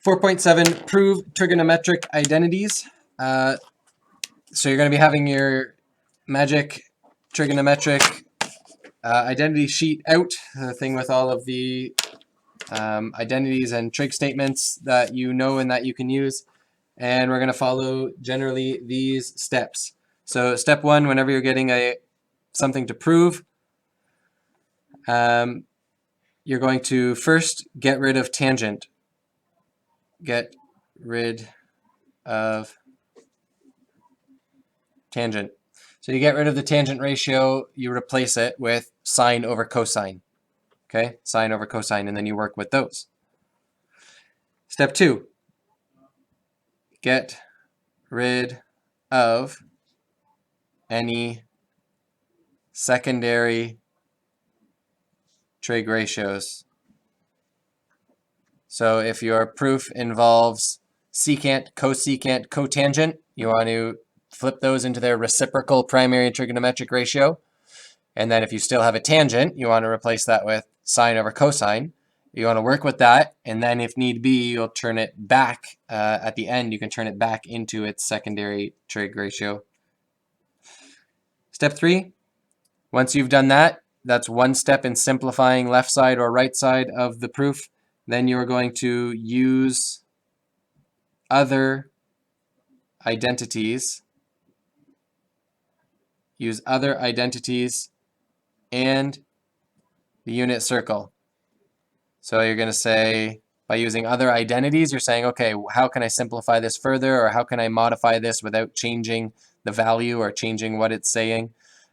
4.7, prove trigonometric identities. So you're going to be having your magic trigonometric identity sheet out, the thing with all of the identities and trig statements that you know and that you can use. And we're going to follow generally these steps. So step one, whenever you're getting something to prove, you're going to first get rid of tangent. Get rid of tangent. So you get rid of the tangent ratio, you replace it with sine over cosine. Okay, sine over cosine, and then you work with those. Step two, get rid of any secondary trig ratios. So if your proof involves secant, cosecant, cotangent, you want to flip those into their reciprocal primary trigonometric ratio. And then if you still have a tangent, you want to replace that with sine over cosine. You want to work with that, and then if need be, you'll turn it back. At the end, you can turn it back into its secondary trig ratio. Step three, once you've done that, that's one step in simplifying left side or right side of the proof. Then you're going to use other identities. Use other identities and the unit circle. So you're going to say, by using other identities, you're saying, okay, how can I simplify this further, or how can I modify this without changing the value or changing what it's saying?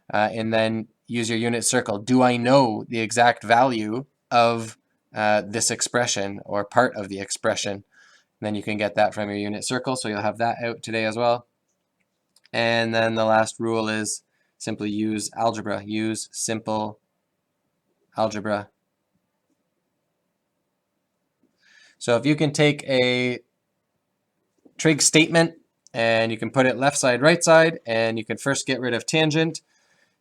And then use your unit circle. Do I know the exact value of this expression or part of the expression? And then you can get that from your unit circle, so you'll have that out today as well. And then the last rule is simply use algebra. Use simple algebra. So if you can take a trig statement and you can put it left side, right side, and you can first get rid of tangent,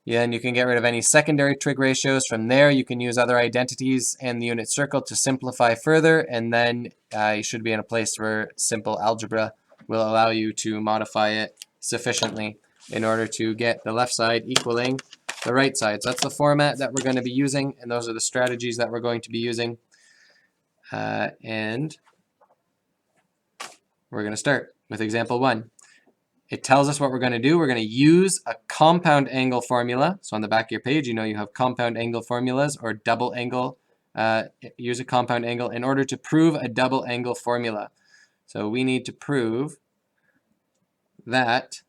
and you can get rid of any secondary trig ratios. From there, you can use other identities and the unit circle to simplify further, and then you should be in a place where simple algebra will allow you to modify it sufficiently in order to get the left side equaling the right side. So that's the format that we're going to be using, and those are the strategies that we're going to be using. And we're going to start with example 1. It tells us what we're going to do. We're going to use a compound angle formula. So on the back of your page, you know you have compound angle formulas or double angle. Use a compound angle in order to prove a double angle formula. So we need to prove that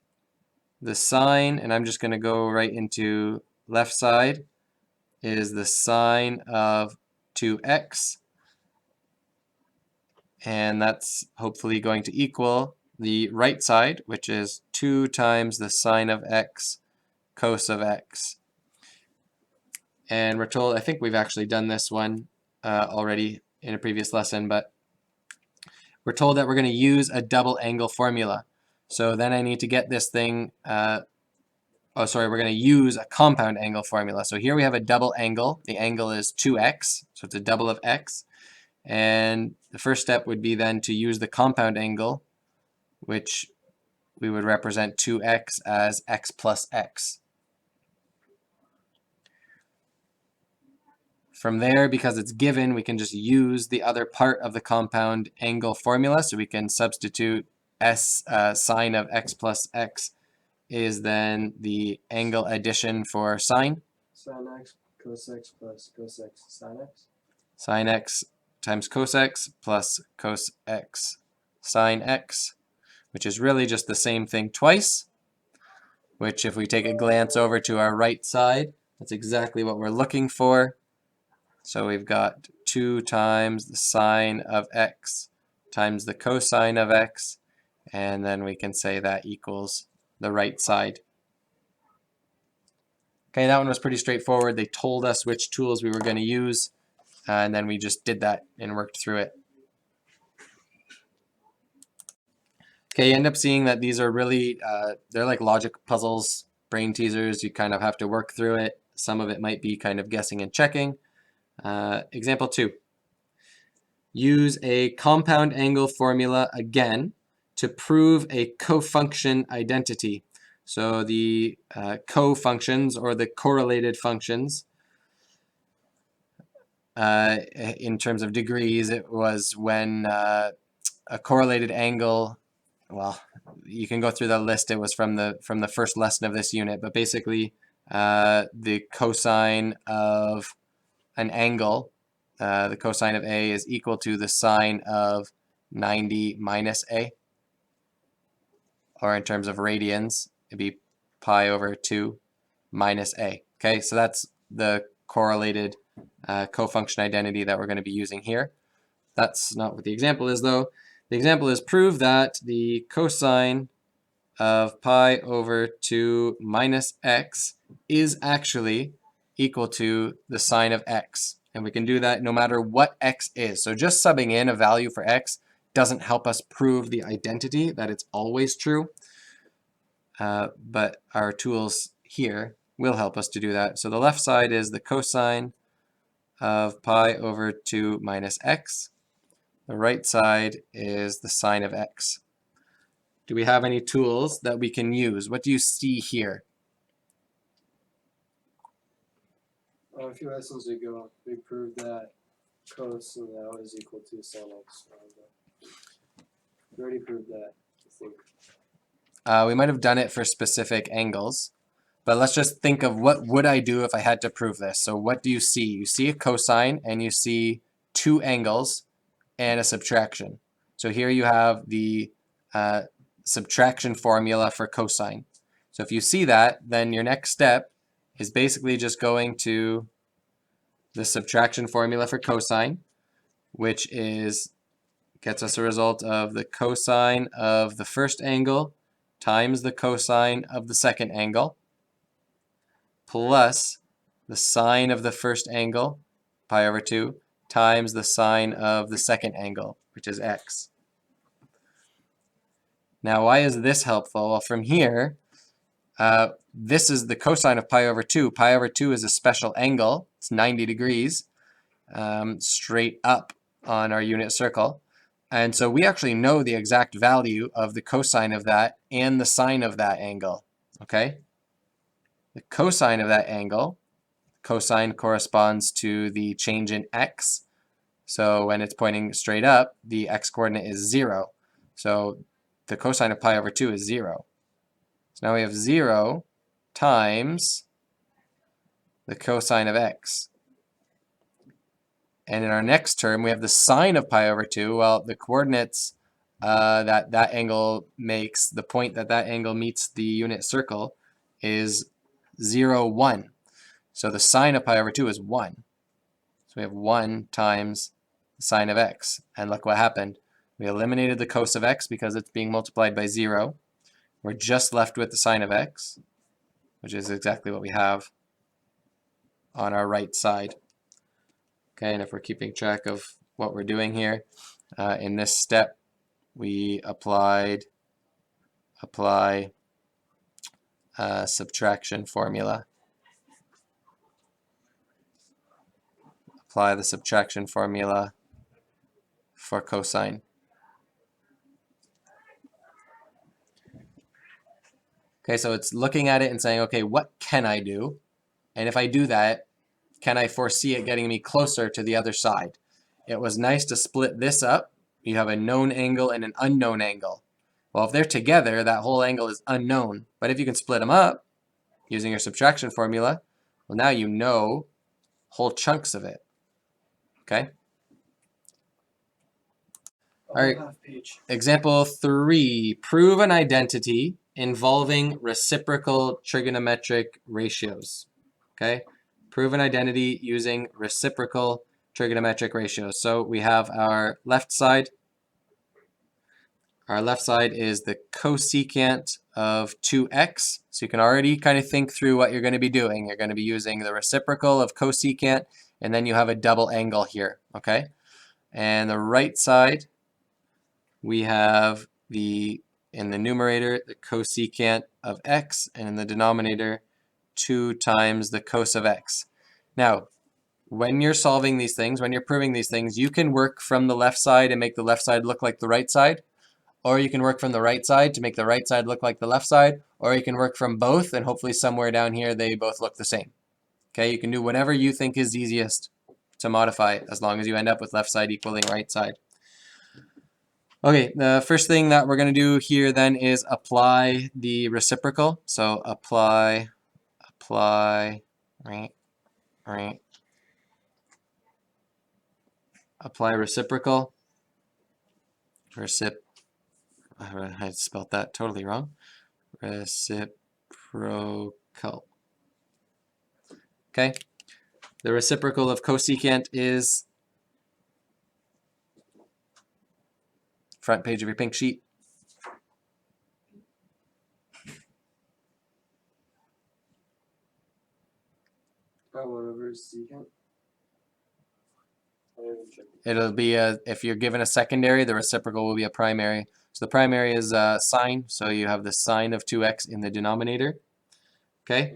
the sine, and I'm just going to go right into left side, is the sine of 2x. And that's hopefully going to equal the right side, which is 2 times the sine of x cos of x. And we're told, I think we've actually done this one already in a previous lesson, but we're told that we're going to use a double angle formula. So then I need to get this thing, we're going to use a compound angle formula. So here we have a double angle. The angle is 2x, so it's a double of x. And the first step would be then to use the compound angle, which we would represent 2x as x plus x. From there, because it's given, we can just use the other part of the compound angle formula. So we can substitute sine of x plus x is then the angle addition for sine. Sine x cos x plus cos x sine x. Sine x times cos x plus cos x sine x, which is really just the same thing twice, which if we take a glance over to our right side, that's exactly what we're looking for. So we've got 2 times the sine of x times the cosine of x, and then we can say that equals the right side. Okay, that one was pretty straightforward. They told us which tools we were going to use, and then we just did that and worked through it. Okay, you end up seeing that these are really, they're like logic puzzles, brain teasers. You kind of have to work through it. Some of it might be kind of guessing and checking. Example 2. use a compound angle formula again to prove a cofunction identity. So the cofunctions, or the correlated functions, in terms of degrees, it was when a correlated angle, well, you can go through the list. It was from the first lesson of this unit, but basically the cosine of an angle, the cosine of A, is equal to the sine of 90 minus A, or in terms of radians, it'd be pi over 2 minus A. Okay, so that's the correlated cofunction identity that we're going to be using here. That's not what the example is, though. The example is prove that the cosine of pi over 2 minus x is actually equal to the sine of x. And we can do that no matter what x is. So just subbing in a value for x doesn't help us prove the identity that it's always true. But our tools here will help us to do that. So the left side is the cosine of pi over 2 minus x. The right side is the sine of x. Do we have any tools that we can use? What do you see here? A few lessons ago, we proved that cos of that is equal to sin x. We already proved that, I think. We might have done it for specific angles, but let's just think of what would I do if I had to prove this. So what do you see? You see a cosine, and you see two angles and a subtraction. So here you have the subtraction formula for cosine. So if you see that, then your next step is basically just going to the subtraction formula for cosine, which gets us a result of the cosine of the first angle times the cosine of the second angle, plus the sine of the first angle, pi over 2, times the sine of the second angle, which is x. Now, why is this helpful? Well, from here, this is the cosine of pi over 2. Pi over 2 is a special angle. It's 90 degrees straight up on our unit circle. And so we actually know the exact value of the cosine of that and the sine of that angle, okay? The cosine of that angle, cosine corresponds to the change in x. So when it's pointing straight up, the x coordinate is 0. So the cosine of pi over 2 is 0. So now we have 0 times the cosine of x. And in our next term, we have the sine of pi over 2. Well, the coordinates that angle makes, the point that angle meets the unit circle, is 0, 1. So the sine of pi over 2 is 1. So we have 1 times the sine of x. And look what happened. We eliminated the cos of x because it's being multiplied by 0. We're just left with the sine of x, which is exactly what we have on our right side. Okay, and if we're keeping track of what we're doing here, in this step, we apply subtraction formula. Apply the subtraction formula for cosine. Okay, so it's looking at it and saying, okay, what can I do? And if I do that, can I foresee it getting me closer to the other side? It was nice to split this up. You have a known angle and an unknown angle. Well, if they're together, that whole angle is unknown. But if you can split them up using your subtraction formula, well, now you know whole chunks of it. Okay? All right. Example 3. Prove an identity involving reciprocal trigonometric ratios. Okay? Prove an identity using reciprocal trigonometric ratios. So we have our left side. Our left side is the cosecant of 2x. So you can already kind of think through what you're going to be doing. You're going to be using the reciprocal of cosecant, and then you have a double angle here, okay? And the right side, we have in the numerator, the cosecant of x, and in the denominator, 2 times the cos of x. Now, when you're solving these things, when you're proving these things, you can work from the left side and make the left side look like the right side, or you can work from the right side to make the right side look like the left side, or you can work from both and hopefully somewhere down here they both look the same. Okay, you can do whatever you think is easiest to modify as long as you end up with left side equaling right side. Okay, the first thing that we're going to do here then is apply the reciprocal. So apply, right, apply reciprocal. I spelled that totally wrong. Reciprocal. Okay, the reciprocal of cosecant is front page of your pink sheet. Oh, 1 over secant. It'll be if you're given a secondary, the reciprocal will be a primary. So the primary is sine, so you have the sine of 2x in the denominator. Okay,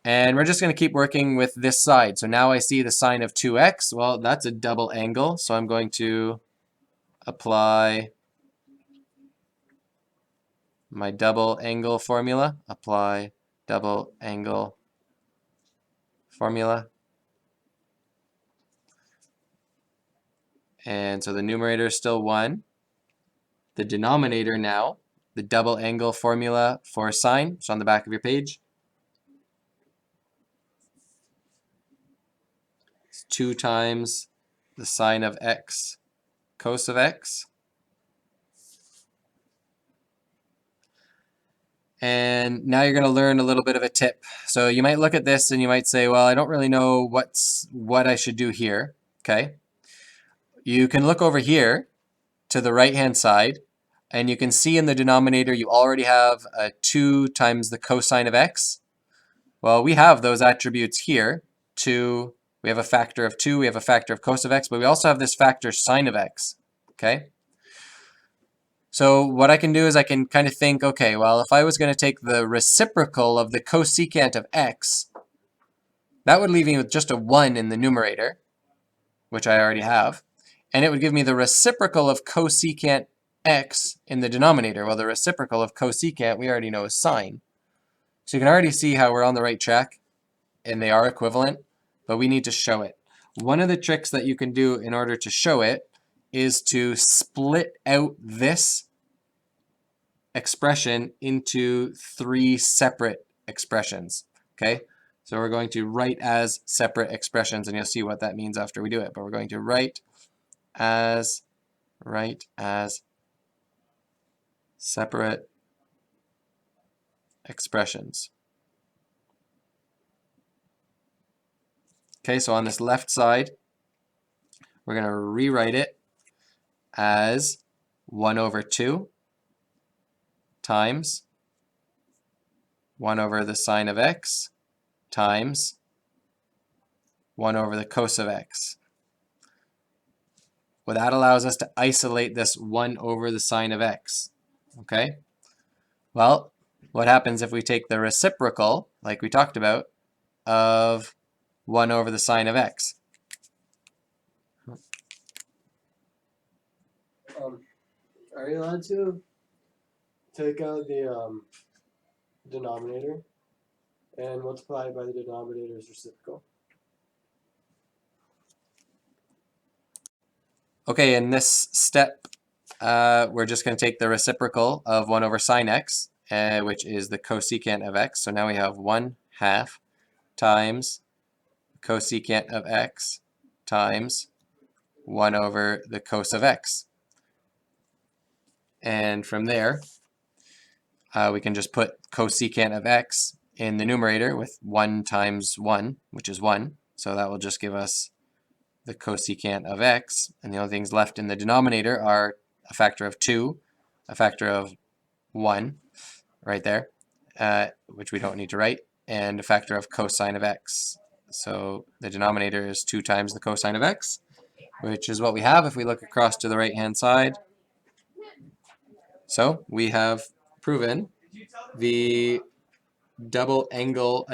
and we're just going to keep working with this side. So now I see the sine of 2x. Well, that's a double angle, so I'm going to apply my double angle formula. Apply double angle formula. And so the numerator is still 1. The denominator now, the double angle formula for sine, it's on the back of your page. It's 2 times the sine of x cos of x. And now you're going to learn a little bit of a tip. So you might look at this and you might say, well, I don't really know what I should do here. Okay. You can look over here to the right-hand side, and you can see in the denominator you already have 2 times the cosine of x. Well, we have those attributes here. 2, we have a factor of 2, we have a factor of cos of x, but we also have this factor sine of x. Okay. So what I can do is I can kind of think, okay, well, if I was going to take the reciprocal of the cosecant of x, that would leave me with just a 1 in the numerator, which I already have. And it would give me the reciprocal of cosecant x in the denominator. Well, the reciprocal of cosecant we already know is sine. So you can already see how we're on the right track, and they are equivalent, but we need to show it. One of the tricks that you can do in order to show it is to split out this expression into 3 separate expressions. Okay, so we're going to write as separate expressions, and you'll see what that means after we do it. But we're going to write as separate expressions. Okay, so on this left side, we're going to rewrite it as 1 over 2 times 1 over the sine of x times 1 over the cos of x. Well, that allows us to isolate this 1 over the sine of x. Okay? Well, what happens if we take the reciprocal, like we talked about, of 1 over the sine of x? Are you allowed to take out the denominator and multiply it by the denominator's reciprocal? Okay, in this step, we're just going to take the reciprocal of 1 over sine x, which is the cosecant of x. So now we have 1/2 times cosecant of x times 1 over the cos of x. And from there, we can just put cosecant of x in the numerator with 1 times 1, which is 1. So that will just give us the cosecant of x. And the only things left in the denominator are a factor of 2, a factor of 1, right there, which we don't need to write, and a factor of cosine of x. So the denominator is 2 times the cosine of x, which is what we have if we look across to the right-hand side. So we have proven the double angle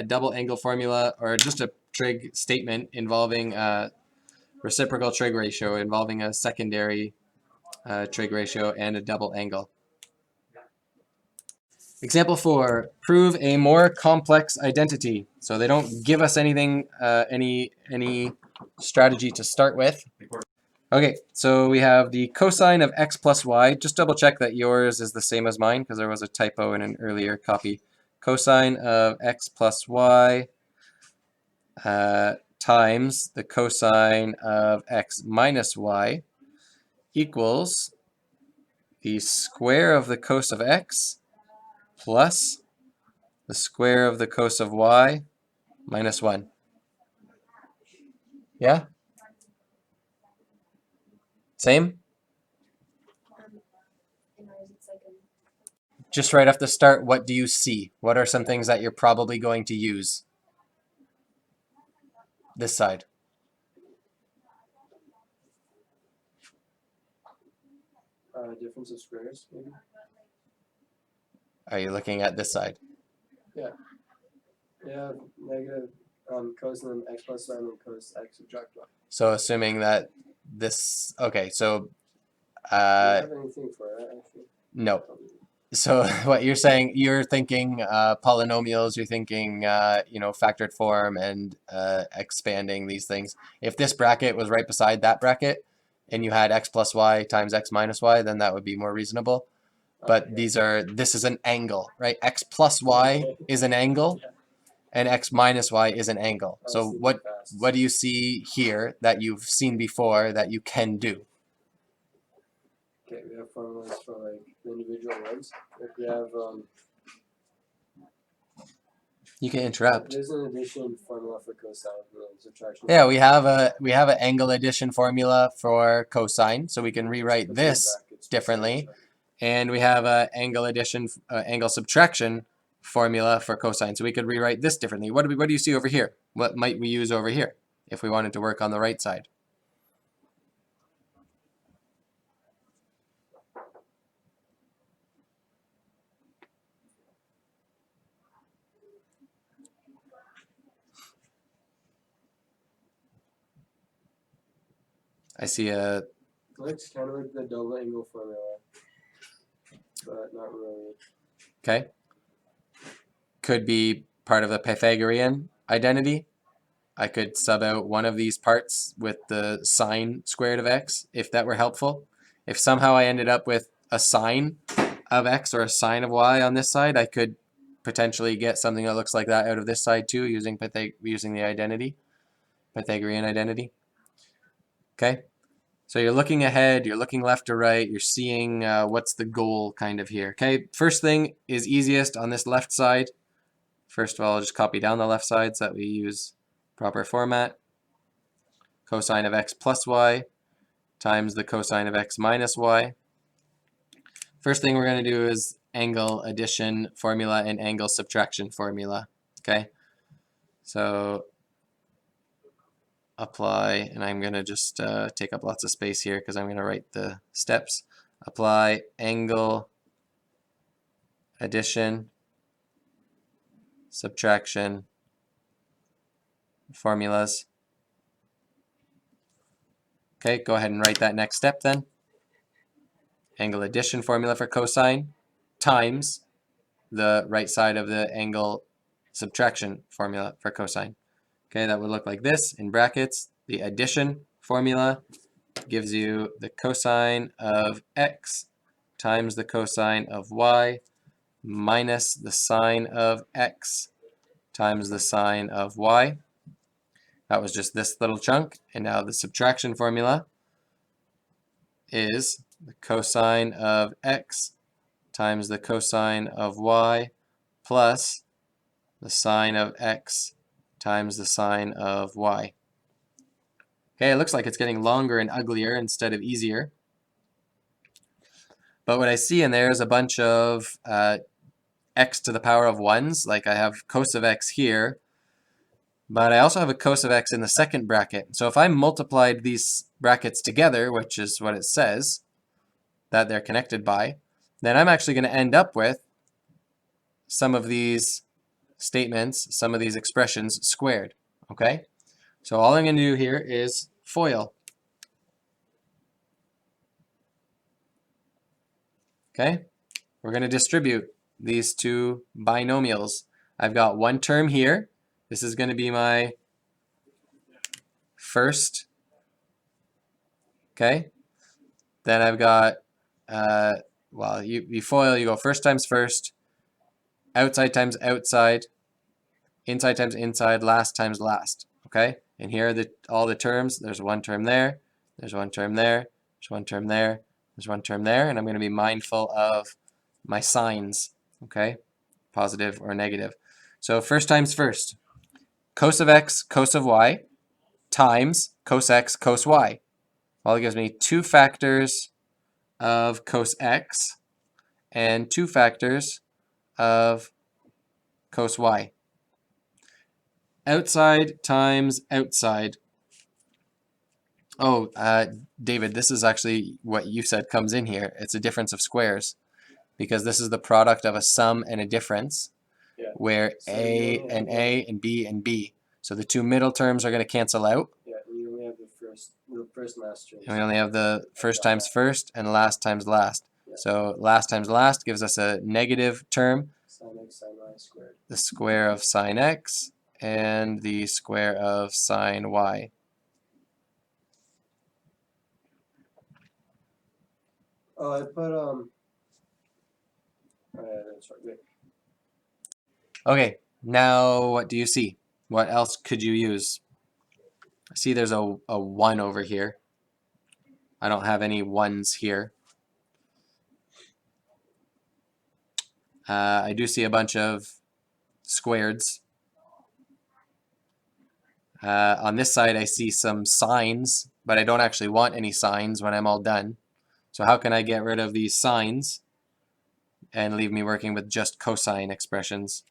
formula, or just a trig statement involving a reciprocal trig ratio, involving a secondary trig ratio and a double angle. Example 4, prove a more complex identity. So they don't give us anything, any strategy to start with. Okay, so we have the cosine of x plus y. Just double check that yours is the same as mine because there was a typo in an earlier copy. Cosine of x plus y times the cosine of x minus y equals the square of the cos of x plus the square of the cos of y minus 1. Yeah? Same? Just right off the start, what do you see? What are some things that you're probably going to use? This side. Difference of squares, maybe? Are you looking at this side? Yeah. Yeah, negative cosine x plus y and cos x subtract y. So assuming that this, okay, so Do you have anything for that, actually? no. So what you're saying, you're thinking polynomials, you're thinking, you know, factored form and expanding these things. If this bracket was right beside that bracket and you had x plus y times x minus y, then that would be more reasonable. But Okay. this is an angle, right? X plus y is an angle Yeah. and x minus y is an angle. I was So thinking what fast. do you see here that you've seen before that you can do? Okay, we have formulas for like the individual ones. If we have You can interrupt. there's an addition formula for cosine and then subtraction. Yeah, we have an angle addition formula for cosine, so we can rewrite Puts in the this brackets for differently. sine. And we have a angle addition, angle subtraction formula for cosine, so we could rewrite this differently. What do you see over here? What might we use over here if we wanted to work on the right side? I see a, Looks kind of like the double angle formula, but not really. okay, could be part of the Pythagorean identity. I could sub out one of these parts with the sine squared of x, if that were helpful. If somehow I ended up with a sine of x or a sine of y on this side, I could potentially get something that looks like that out of this side too, using the identity, Pythagorean identity. Okay, so you're looking ahead, you're looking left to right, you're seeing what's the goal kind of here. Okay, first thing is easiest on this left side. First of all, I'll just copy down the left side so that we use proper format. Cosine of x plus y times the cosine of x minus y. First thing we're going to do is angle addition formula and angle subtraction formula. Okay, so apply, and I'm going to just take up lots of space here because I'm going to write the steps. Apply angle addition subtraction formulas. Okay, go ahead and write that next step then. Angle addition formula for cosine times the right side of the angle subtraction formula for cosine. Okay, that would look like this in brackets. The addition formula gives you the cosine of x times the cosine of y minus the sine of x times the sine of y. That was just this little chunk. And now the subtraction formula is the cosine of x times the cosine of y plus the sine of x times the sine of y. Okay, it looks like it's getting longer and uglier instead of easier. But what I see in there is a bunch of x to the power of 1s, like I have cos of x here, but I also have a cos of x in the second bracket. So if I multiplied these brackets together, which is what it says that they're connected by, then I'm actually going to end up with some of these statements, some of these expressions squared, okay? So all I'm going to do here is FOIL. Okay, we're going to distribute these two binomials. I've got one term here. This is going to be my first. Okay, then I've got, well, you FOIL, you go first times first, outside times outside, inside times inside, last times last. Okay, and here are all the terms. There's one term there, there's one term there, there's one term there, there's one term there, and I'm going to be mindful of my signs. Okay, positive or negative. So first times first, cos of x, cos of y, times cos x, cos y. Well, it gives me 2 factors of cos x and 2 factors of cos y. Outside times outside. Oh, David, this is actually what you said comes in here. It's a difference of squares because this is the product of a sum and a difference, Yeah. where So A and B and B. So the 2 middle terms are going to cancel out. Yeah, we only have the first last terms. And we only have the first times first and last times last. Yeah. So last times last gives us a negative term, Sin x, sin y squared. the square of sine x and the square of sine y. Oh, I put that's right. Wait. Okay, now what do you see? What else could you use? I see there's a 1 over here. I don't have any 1s here. I do see a bunch of squareds. On this side, I see some signs, but I don't actually want any signs when I'm all done. So how can I get rid of these signs and leave me working with just cosine expressions?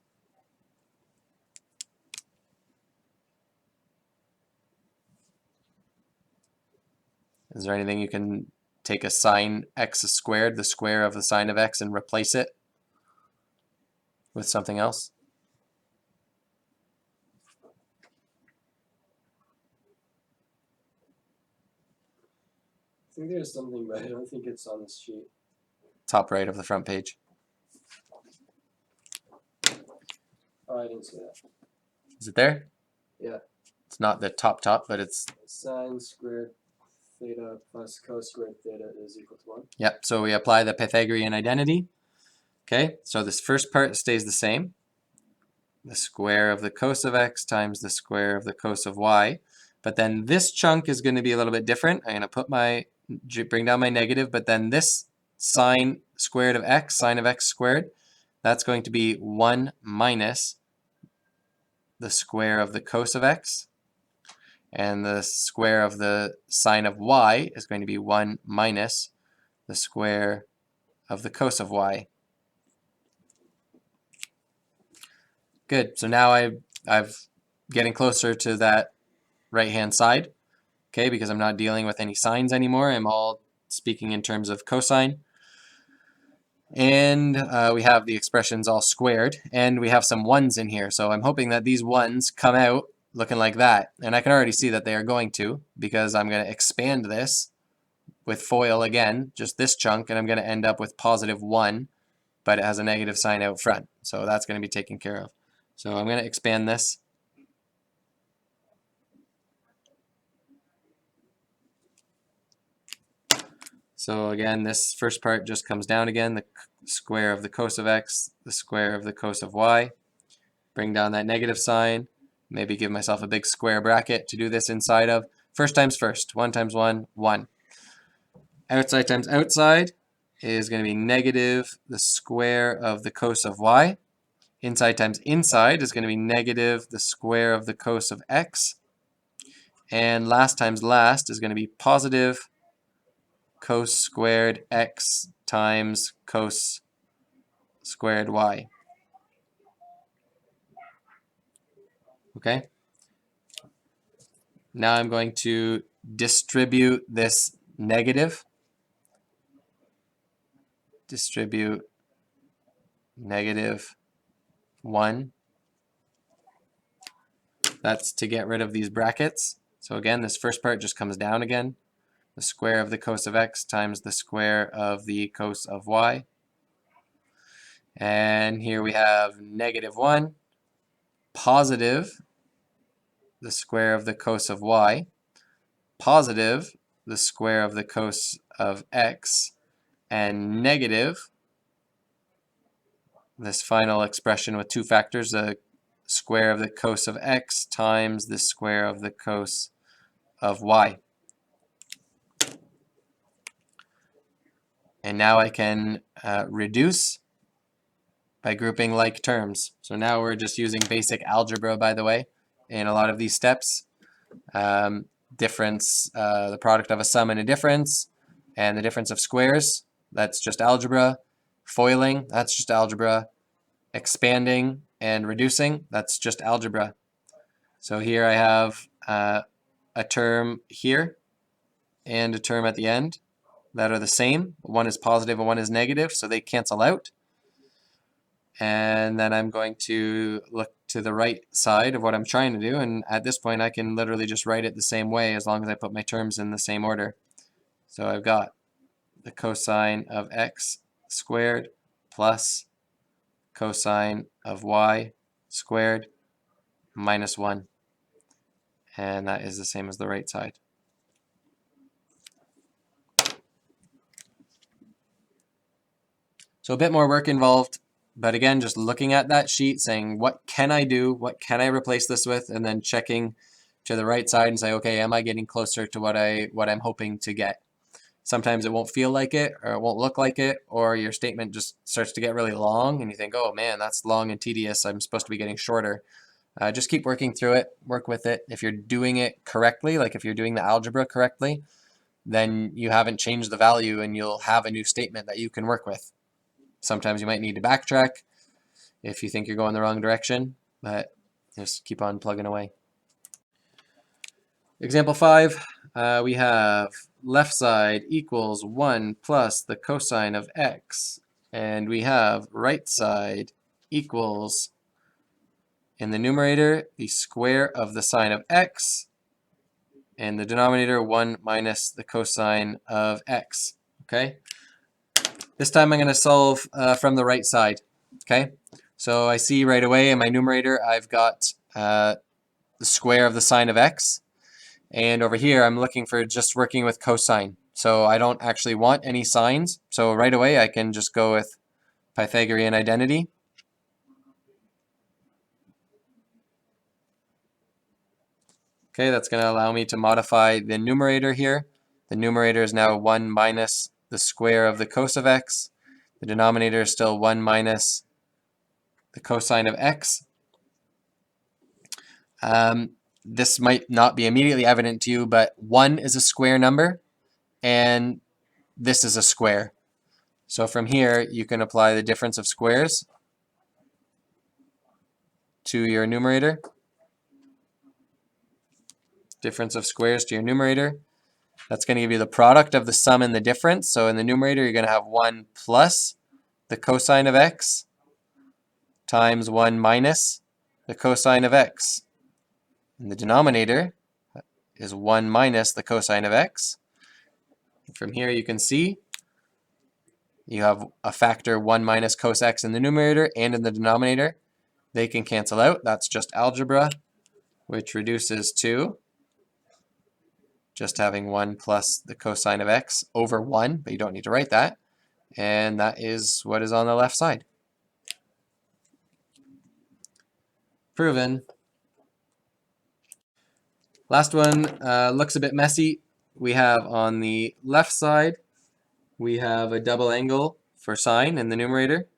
Is there anything you can take a sine x squared, the square of the sine of x, and replace it with something else? I think there's something, but I don't think it's on this sheet. Top right of the front page. Oh, I didn't see that. Is it there? Yeah. It's not the top, but it's... Sine squared theta plus cos squared theta is equal to 1. Yep, so we apply the Pythagorean identity. Okay, so this first part stays the same. The square of the cos of x times the square of the cos of y. But then this chunk is going to be a little bit different. I'm going to bring down my negative, but then this sine squared of x, sine of x squared, that's going to be 1 minus the square of the cos of x. And the square of the sine of y is going to be 1 minus the square of the cos of y. Good. So now I've getting closer to that right-hand side, okay, because I'm not dealing with any signs anymore. I'm all speaking in terms of cosine. And we have the expressions all squared, and we have some 1s in here. So I'm hoping that these 1s come out looking like that. And I can already see that they are going to, because I'm going to expand this with FOIL again, just this chunk, and I'm going to end up with positive 1, but it has a negative sign out front. So that's going to be taken care of. So I'm going to expand this. So again, this first part just comes down again, the square of the cos of x, the square of the cos of y. Bring down that negative sign. Maybe give myself a big square bracket to do this inside of. First times first. 1 times 1, 1. Outside times outside is going to be negative the square of the cos of y. Inside times inside is going to be negative the square of the cos of x. And last times last is going to be positive cos squared x times cos squared y. Okay? Now I'm going to distribute this negative. Distribute negative 1 That's to get rid of these brackets. So again, this first part just comes down again. The square of the cos of x times the square of the cos of y. And here we have -1, positive the square of the cos of y, positive the square of the cos of x, and negative this final expression with two factors, the square of the cos of x times the square of the cos of y. And now I can reduce by grouping like terms. So now we're just using basic algebra, by the way, in a lot of these steps. Difference, the product of a sum and a difference, and the difference of squares, that's just algebra. Foiling, that's just algebra. Expanding and reducing, that's just algebra. So here I have a term here and a term at the end that are the same. One is positive and one is negative, so they cancel out. And then I'm going to look to the right side of what I'm trying to do, and at this point I can literally just write it the same way as long as I put my terms in the same order. So I've got the cosine of x squared plus cosine of y squared minus 1. And that is the same as the right side. So a bit more work involved, but again, just looking at that sheet, saying, what can I do? What can I replace this with? And then checking to the right side and say, okay, am I getting closer to what I'm hoping to get? Sometimes it won't feel like it, or it won't look like it, or your statement just starts to get really long, and you think, oh man, that's long and tedious. I'm supposed to be getting shorter. Just keep working through it, work with it. If you're doing it correctly, like if you're doing the algebra correctly, then you haven't changed the value and you'll have a new statement that you can work with. Sometimes you might need to backtrack if you think you're going the wrong direction, but just keep on plugging away. Example 5, we have left side equals 1 plus the cosine of x, and we have right side equals, in the numerator, the square of the sine of x, and the denominator 1 minus the cosine of x. Okay? This time I'm going to solve from the right side. Okay? So I see right away in my numerator I've got the square of the sine of x. And over here I'm looking for just working with cosine. So I don't actually want any sines. So right away I can just go with Pythagorean Identity. Okay, that's going to allow me to modify the numerator here. The numerator is now 1 minus the square of the cos of x. The denominator is still 1 minus the cosine of x. This might not be immediately evident to you, but 1 is a square number, and this is a square. So from here, you can apply the difference of squares to your numerator. Difference of squares to your numerator. That's going to give you the product of the sum and the difference. So in the numerator, you're going to have 1 plus the cosine of x times 1 minus the cosine of x. And the denominator is 1 minus the cosine of x. From here, you can see you have a factor 1 minus cos x in the numerator and in the denominator. They can cancel out. That's just algebra, which reduces to just having 1 plus the cosine of x over 1, but you don't need to write that. And that is what is on the left side. Proven. Last one looks a bit messy. We have on the left side, we have a double angle for sine in the numerator.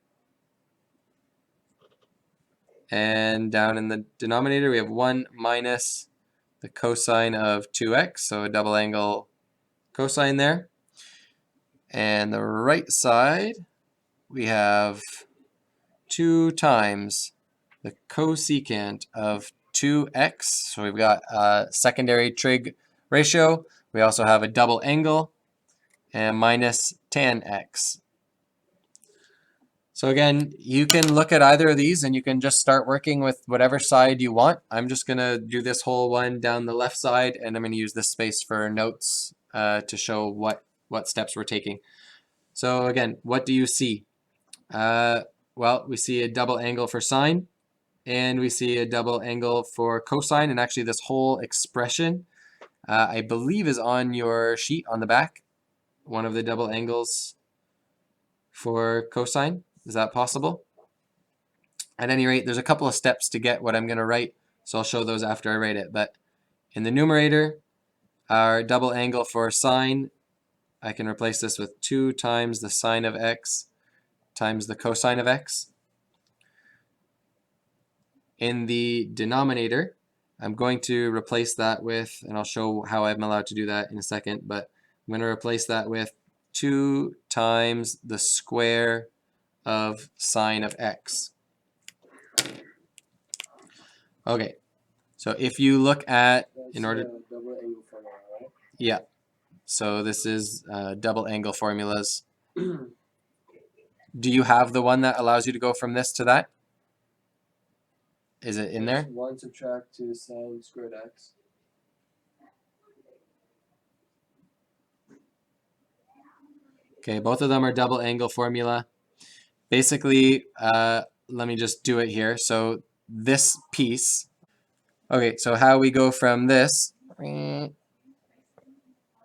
And down in the denominator, we have 1 minus the cosine of 2x, so a double angle cosine there. And the right side, we have 2 times the cosecant of 2x. So we've got a secondary trig ratio. We also have a double angle and minus tan x. So again, you can look at either of these and you can just start working with whatever side you want. I'm just going to do this whole one down the left side, and I'm going to use this space for notes to show what steps we're taking. So again, what do you see? Well, we see a double angle for sine, and we see a double angle for cosine, and actually this whole expression I believe is on your sheet on the back, one of the double angles for cosine. Is that possible? At any rate, there's a couple of steps to get what I'm going to write, so I'll show those after I write it. But in the numerator, our double angle for sine, I can replace this with 2 times the sine of x times the cosine of x. In the denominator, I'm going to replace that with, and I'll show how I'm allowed to do that in a second, but I'm going to replace that with 2 times the square of sine of x. Okay, so if you look at, That's in order, double angle formula, right? yeah, so this is double angle formulas. Do you have the one that allows you to go from this to that? Is it in there? 1 subtract 2 sine squared x. Okay, both of them are double angle formula. Basically, let me just do it here. So this piece, okay, so how we go from this, I'm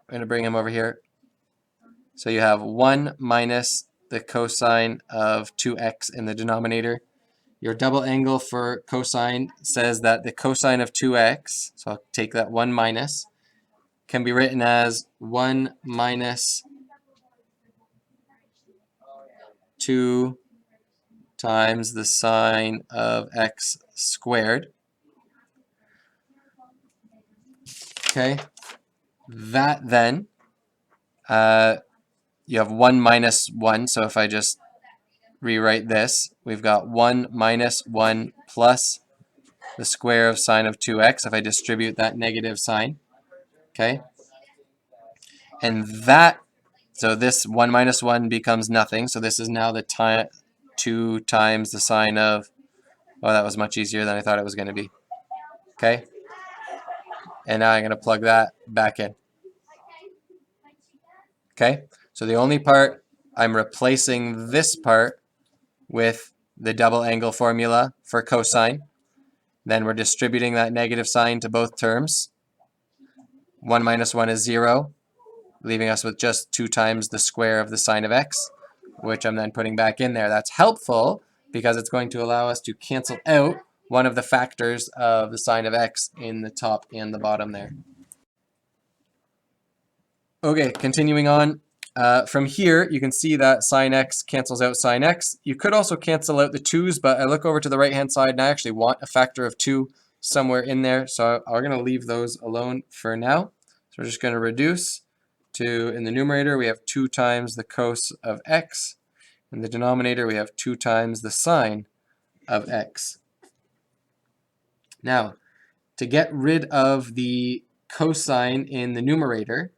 going to bring him over here. So you have 1 minus the cosine of 2x in the denominator. Your double angle for cosine says that the cosine of 2x, so I'll take that 1 minus, can be written as 1 minus 2 times the sine of x squared. Okay, that then, you have 1 minus 1, so if I just rewrite this, we've got 1 minus 1 plus the square of sine of 2x if I distribute that negative sign. Okay, and that, so this 1 minus 1 becomes nothing, so this is now the 2 times the sine of, oh, that was much easier than I thought it was going to be. Okay, and now I'm going to plug that back in. Okay, so the only part, I'm replacing this part with the double angle formula for cosine. Then we're distributing that negative sign to both terms. 1 minus 1 is 0, leaving us with just 2 times the square of the sine of x, which I'm then putting back in there. That's helpful because it's going to allow us to cancel out one of the factors of the sine of x in the top and the bottom there. Okay, continuing on. From here, you can see that sine x cancels out sine x. You could also cancel out the 2's, but I look over to the right-hand side and I actually want a factor of 2 somewhere in there, so I'm going to leave those alone for now. So we're just going to reduce to, in the numerator, we have 2 times the cos of x. In the denominator, we have 2 times the sine of x. Now, to get rid of the cosine in the numerator,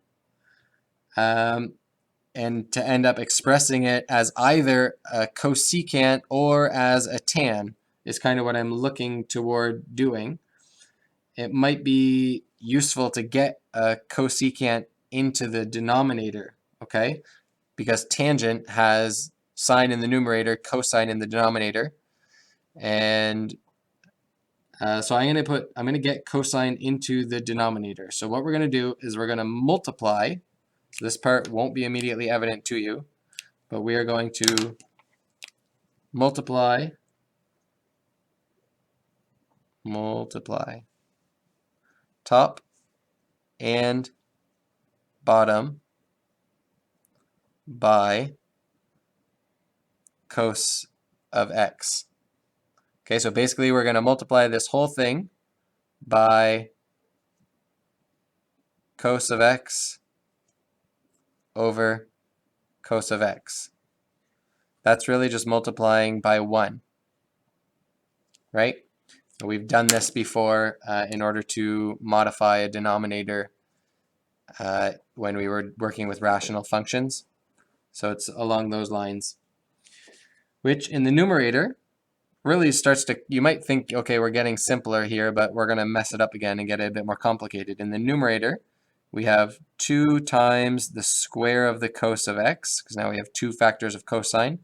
and to end up expressing it as either a cosecant or as a tan is kind of what I'm looking toward doing. It might be useful to get a cosecant into the denominator, okay? Because tangent has sine in the numerator, cosine in the denominator. And so I'm going to get cosine into the denominator. So what we're going to do is we're going to multiply. So this part won't be immediately evident to you, but we are going to multiply top and bottom by cos of x. Okay, so basically we're going to multiply this whole thing by cos of x over cos of x. That's really just multiplying by 1, right? So we've done this before in order to modify a denominator when we were working with rational functions. So it's along those lines. which in the numerator really starts to, you might think, okay, we're getting simpler here, but we're going to mess it up again and get it a bit more complicated. In the numerator, we have 2 times the square of the cos of x, because now we have 2 factors of cosine.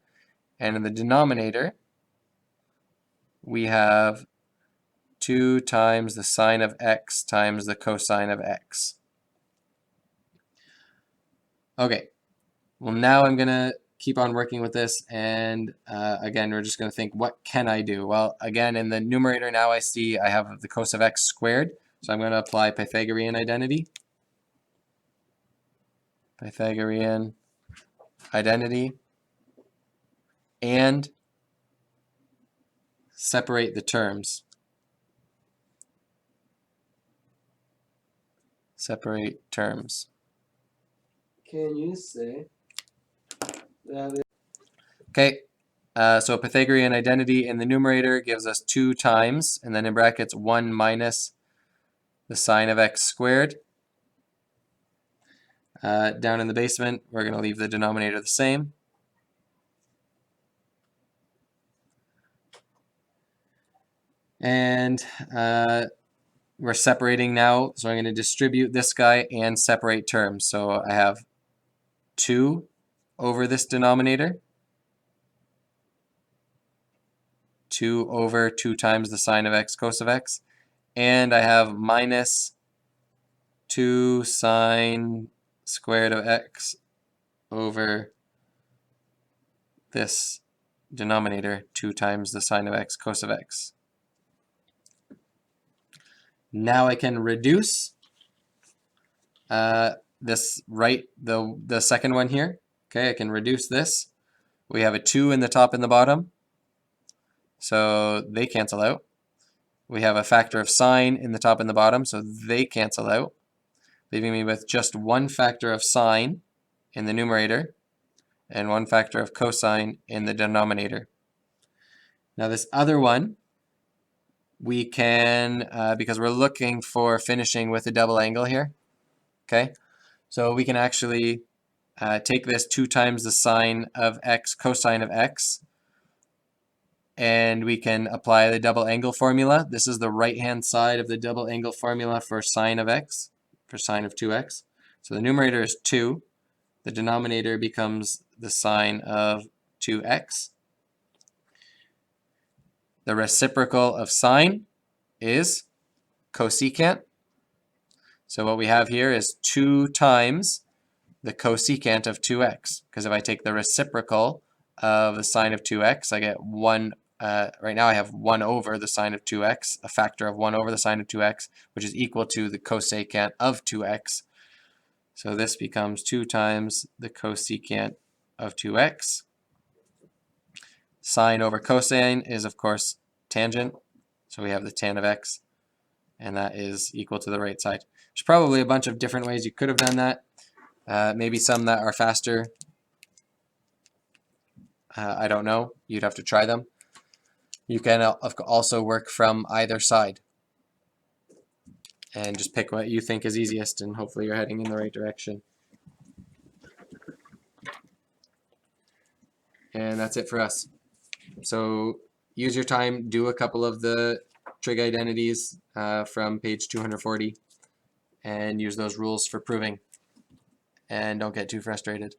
And in the denominator, we have 2 times the sine of x times the cosine of x. Okay, well now I'm going to keep on working with this, and again, we're just going to think, what can I do? Well, again, in the numerator now I see I have the cos of x squared, so I'm going to apply Pythagorean identity. Pythagorean identity, and separate the terms. Separate terms. Can you say that? Okay, so Pythagorean identity in the numerator gives us 2 times, and then in brackets 1 minus the sine of x squared. Down in the basement, we're going to leave the denominator the same. And we're separating now, so I'm going to distribute this guy and separate terms. So I have 2 over this denominator, 2 over 2 times the sine of x cos of x, and I have minus 2 sine squared of x over this denominator, 2 times the sine of x cos of x. Now I can reduce this the second one here. Okay, I can reduce this. We have a 2 in the top and the bottom, so they cancel out. We have a factor of sine in the top and the bottom, so they cancel out, leaving me with just 1 factor of sine in the numerator and 1 factor of cosine in the denominator. Now this other one, we can, because we're looking for finishing with a double angle here, okay? So we can actually take this 2 times the sine of x cosine of x, and we can apply the double angle formula. This is the right-hand side of the double angle formula for sine of x, for sine of 2x. So the numerator is 2. The denominator becomes the sine of 2x. The reciprocal of sine is cosecant. So what we have here is 2 times the cosecant of 2x, because if I take the reciprocal of the sine of 2x, I get 1. Right now I have 1 over the sine of 2x, a factor of 1 over the sine of 2x, which is equal to the cosecant of 2x. So this becomes 2 times the cosecant of 2x. Sine over cosine is, of course, tangent. So we have the tan of x, and that is equal to the right side. There's probably a bunch of different ways you could have done that. Maybe some that are faster. I don't know. You'd have to try them. You can also work from either side and just pick what you think is easiest, and hopefully you're heading in the right direction. And that's it for us. So use your time, do a couple of the trig identities from page 240, and use those rules for proving. And don't get too frustrated.